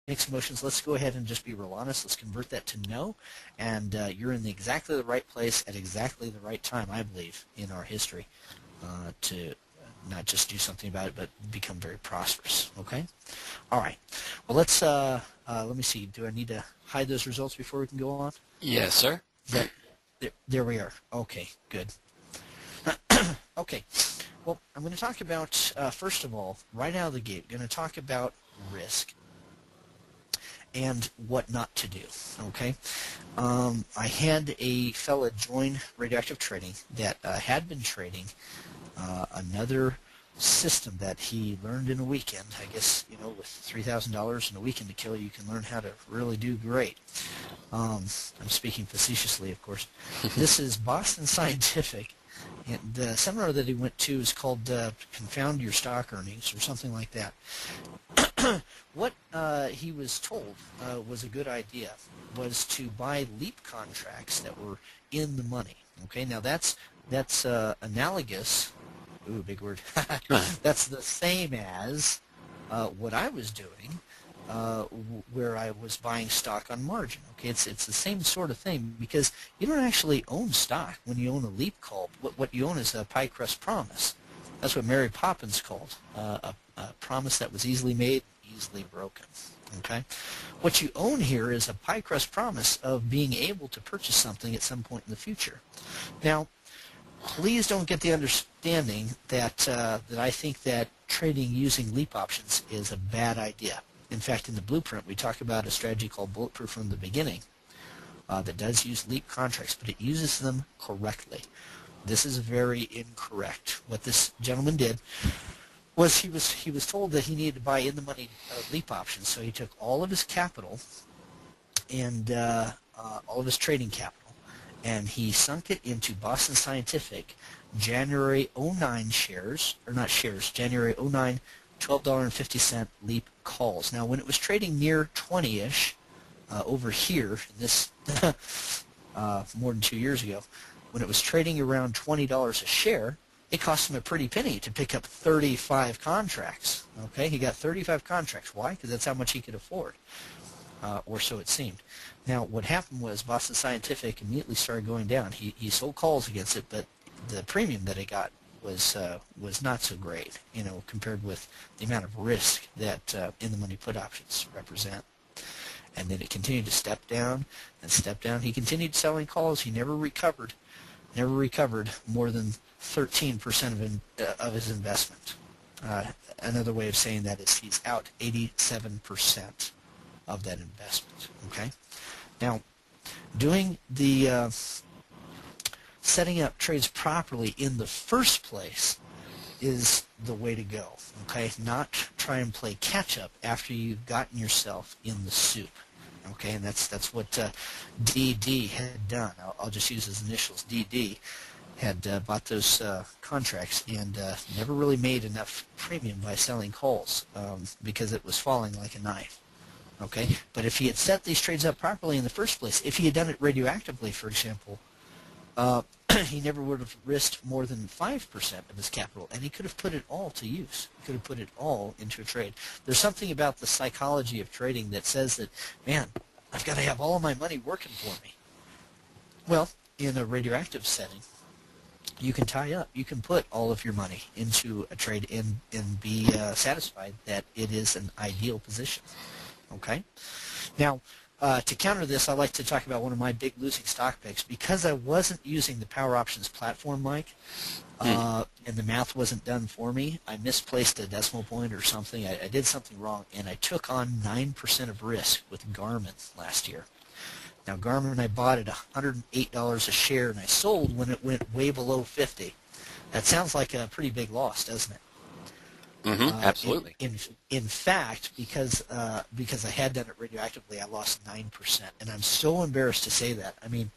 mixed emotions. Let's go ahead and just be real honest. Let's convert that to no, and you're in exactly the right place at exactly the right time, I believe, in our history to not just do something about it, but become very prosperous. Okay? All right. Well, let me see. Do I need to hide those results before we can go on? Yes, sir. That there we are. Okay, good. Okay. Well, I'm going to talk about, first of all, right out of the gate, going to talk about risk and what not to do. Okay, I had a fella join Radioactive Trading that had been trading another system that he learned in a weekend. I guess, with $3,000 in a weekend to kill, you can learn how to really do great. I'm speaking facetiously, of course. This is Boston Scientific. And the seminar that he went to is called Confound Your Stock Earnings or something like that. What he was told was a good idea was to buy leap contracts that were in the money. Okay, now that's analogous. Ooh, big word. That's the same as what I was doing, where I was buying stock on margin. Okay, it's the same sort of thing because you don't actually own stock when you own a leap call. What you own is a pie crust promise. That's what Mary Poppins called a promise that was easily made, easily broken. Okay, what you own here is a pie crust promise of being able to purchase something at some point in the future. Now, please don't get the understanding that that I think that trading using leap options is a bad idea. In fact, in the blueprint, we talk about a strategy called Bulletproof from the beginning that does use leap contracts, but it uses them correctly. This is very incorrect. What this gentleman did was he was told that he needed to buy in the money leap options, so he took all of his capital and all of his trading capital, and he sunk it into Boston Scientific January '09 shares, or not shares, January '09 $12.50 leap calls. Now, when it was trading near 20-ish over here, in this more than 2 years ago, when it was trading around $20 a share, it cost him a pretty penny to pick up 35 contracts. Okay, he got 35 contracts. Why? Because that's how much he could afford, or so it seemed. Now, what happened was Boston Scientific immediately started going down. He sold calls against it, but the premium that he got was not so great, compared with the amount of risk that in the money put options represent. And then it continued to step down and step down. He continued selling calls. He never recovered more than 13% of his investment. Another way of saying that is he's out 87% of that investment. Okay. Now, doing the setting up trades properly in the first place is the way to go. Okay, not try and play catch up after you've gotten yourself in the soup. Okay, and that's what DD had done. I'll just use his initials. DD had bought those contracts and never really made enough premium by selling calls because it was falling like a knife. Okay, but if he had set these trades up properly in the first place, if he had done it radioactively, for example, he never would have risked more than 5% of his capital, and he could have put it all to use. He could have put it all into a trade. There's something about the psychology of trading that says that, man, I've got to have all of my money working for me. Well, in a radioactive setting, you can tie up. You can put all of your money into a trade and be satisfied that it is an ideal position. Okay? Now, to counter this, I like to talk about one of my big losing stock picks. Because I wasn't using the Power Options platform, Mike, and the math wasn't done for me, I misplaced a decimal point or something. I did something wrong, and I took on 9% of risk with Garmin last year. Now, Garmin, I bought at $108 a share, and I sold when it went way below 50. That sounds like a pretty big loss, doesn't it? Absolutely. In fact, because I had done it radioactively, I lost 9%, and I'm so embarrassed to say that. I mean,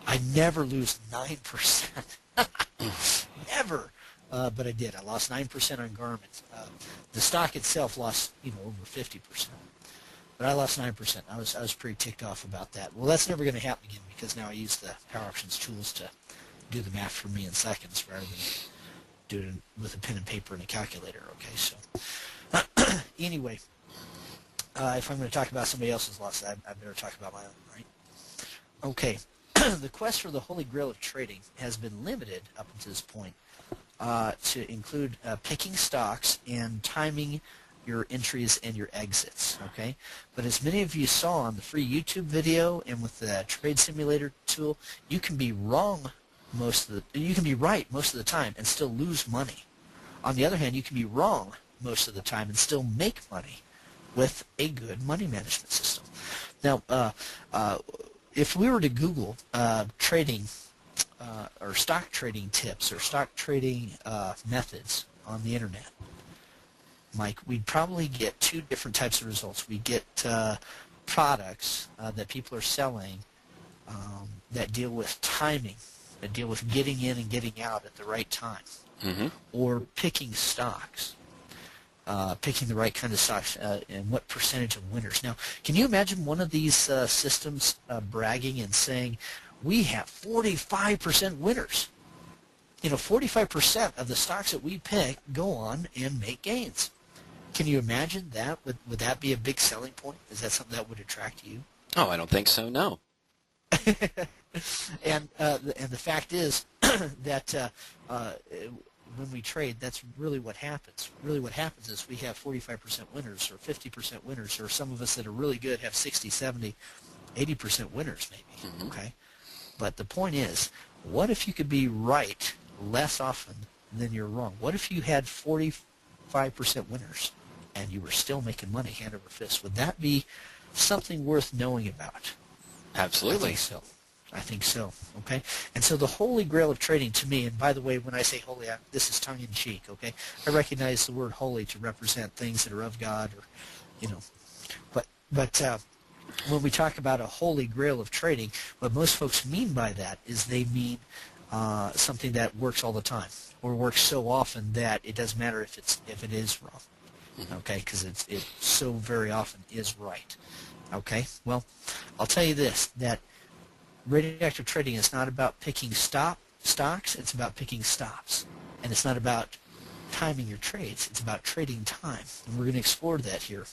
I never lose 9%, never. But I did. I lost 9% on Garmin. The stock itself lost, over 50%, but I lost 9%. I was pretty ticked off about that. Well, that's never going to happen again because now I use the Power Options tools to do the math for me in seconds rather than do it with a pen and paper and a calculator. Okay, so anyway, if I'm going to talk about somebody else's loss, I better talk about my own, right? Okay. The quest for the holy grail of trading has been limited up until this point to include picking stocks and timing your entries and your exits, okay? But as many of you saw on the free YouTube video and with the trade simulator tool, you can be wrong you can be right most of the time and still lose money. On the other hand, you can be wrong most of the time and still make money with a good money management system. Now, if we were to Google trading or stock trading tips or stock trading methods on the internet, Mike, we'd probably get two different types of results. We get products that people are selling that deal with timing, that deal with getting in and getting out at the right time, or picking stocks, picking the right kind of stocks and what percentage of winners. Now, can you imagine one of these systems bragging and saying, we have 45% winners? 45% of the stocks that we pick go on and make gains. Can you imagine that? Would that be a big selling point? Is that something that would attract you? Oh, I don't think so, no. And the fact is that when we trade, that's really what happens. Really what happens is we have 45% winners or 50% winners, or some of us that are really good have 60, 70, 80% winners maybe, okay? But the point is, what if you could be right less often than you're wrong? What if you had 45% winners and you were still making money hand over fist? Would that be something worth knowing about? Absolutely. I think so, okay? And so the holy grail of trading to me, and by the way, when I say holy, this is tongue-in-cheek, okay? I recognize the word holy to represent things that are of God, or, but when we talk about a holy grail of trading, what most folks mean by that is they mean something that works all the time, or works so often that it doesn't matter if it is wrong, okay? Because it so very often is right, okay? Well, I'll tell you this, that radioactive trading is not about picking stocks, it's about picking stops. And it's not about timing your trades, it's about trading time. And we're going to explore that here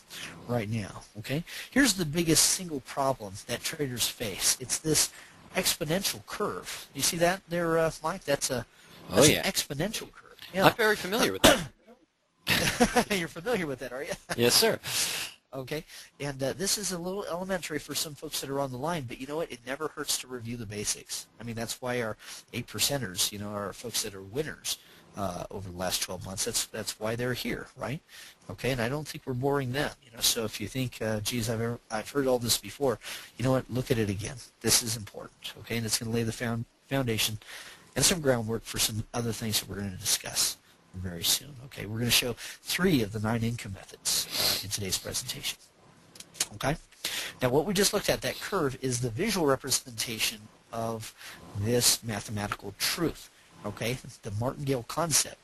right now, okay? Here's the biggest single problem that traders face. It's this exponential curve. You see that there, Mike? That's an exponential curve. Yeah. I'm very familiar with that. You're familiar with that, are you? Yes, sir. Okay, and this is a little elementary for some folks that are on the line, but you know what? It never hurts to review the basics. I mean, that's why our 8%ers, are folks that are winners over the last 12 months. That's why they're here, right? Okay, and I don't think we're boring them. So if you think, geez, I've heard all this before, you know what? Look at it again. This is important, okay? And it's going to lay the foundation and some groundwork for some other things that we're going to discuss very soon. Okay, we're going to show 3 of the 9 income methods in today's presentation. Okay, now what we just looked at, that curve, is the visual representation of this mathematical truth. Okay, the martingale concept.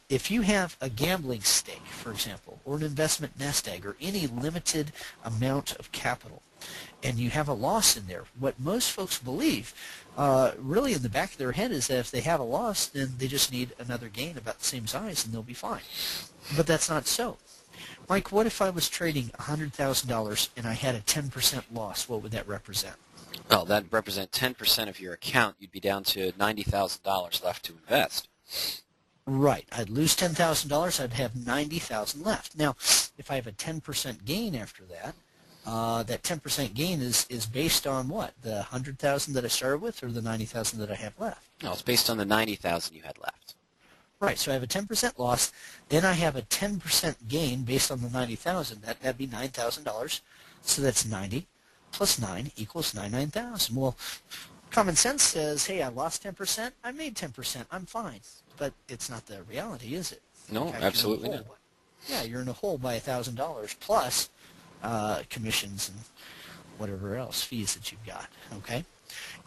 If you have a gambling stake, for example, or an investment nest egg, or any limited amount of capital, and you have a loss in there, what most folks believe really in the back of their head is that if they have a loss, then they just need another gain about the same size and they'll be fine. But that's not so. Mike, what if I was trading $100,000 and I had a 10% loss? What would that represent? Well, that would represent 10% of your account. You'd be down to $90,000 left to invest. Right. I'd lose $10,000. I'd have $90,000 left. Now, if I have a 10% gain after that, that 10% gain is based on what? The 100,000 that I started with, or the 90,000 that I have left? No, it's based on the 90,000 you had left. Right. So I have a 10% loss. Then I have a 10% gain based on the 90,000. That'd be $9,000. So that's 90 plus 9 equals 99,000. Well, common sense says, hey, I lost 10%. I made 10%. I'm fine. But it's not the reality, is it? No, fact, absolutely not. Yeah, you're in a hole by $1,000 plus commissions and whatever else, fees that you've got, okay?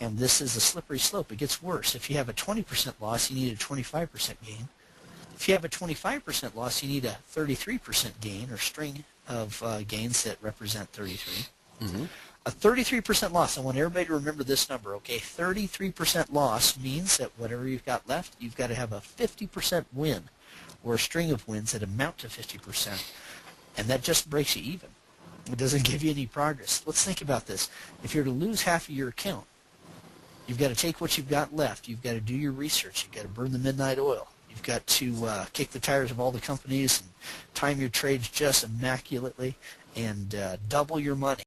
And this is a slippery slope. It gets worse. If you have a 20% loss, you need a 25% gain. If you have a 25% loss, you need a 33% gain, or string of gains that represent 33. A 33% loss, I want everybody to remember this number, okay? 33% loss means that whatever you've got left, you've got to have a 50% win, or a string of wins that amount to 50%, and that just breaks you even. It doesn't give you any progress. Let's think about this. If you're to lose half of your account, you've got to take what you've got left. You've got to do your research. You've got to burn the midnight oil. You've got to kick the tires of all the companies and time your trades just immaculately and double your money.